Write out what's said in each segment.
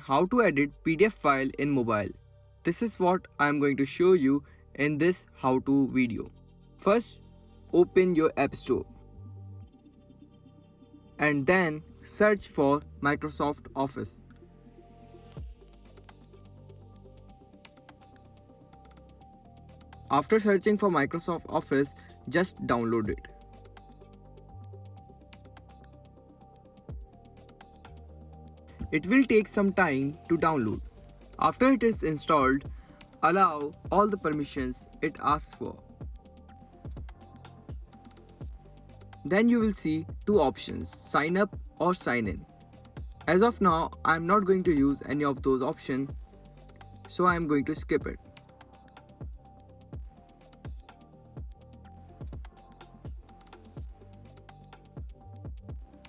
how to edit PDF file in mobile. This is what I am going to show you in this how-to video. First, open your App Store and then search for Microsoft Office. After searching for Microsoft Office, just download it. It will take some time to download. After it is installed, allow all the permissions it asks for. Then you will see two options, sign up or sign in. As of now, I am not going to use any of those options, so I am going to skip it.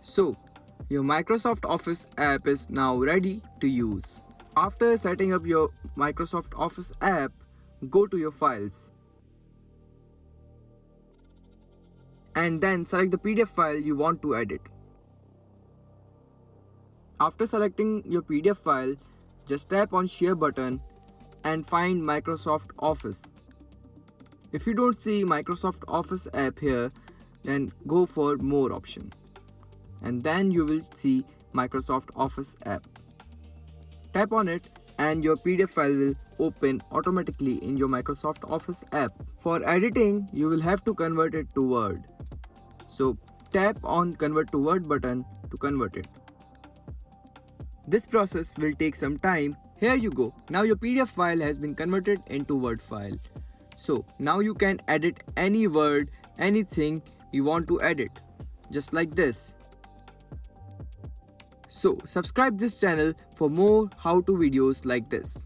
So, your Microsoft Office app is now ready to use. After setting up your Microsoft Office app, go to your files and then select the PDF file you want to edit. After selecting your PDF file, just tap on Share button and find Microsoft Office. If you don't see Microsoft Office app here, then go for More option. And then you will see Microsoft Office app. Tap on it and your PDF file will open automatically in your Microsoft Office app. For editing, you will have to convert it to Word. So tap on Convert to Word button to convert it. This process will take some time. Here you go. Now your PDF file has been converted into Word file. So now you can edit any word, anything you want to edit, just like this. So subscribe this channel for more how-to videos like this.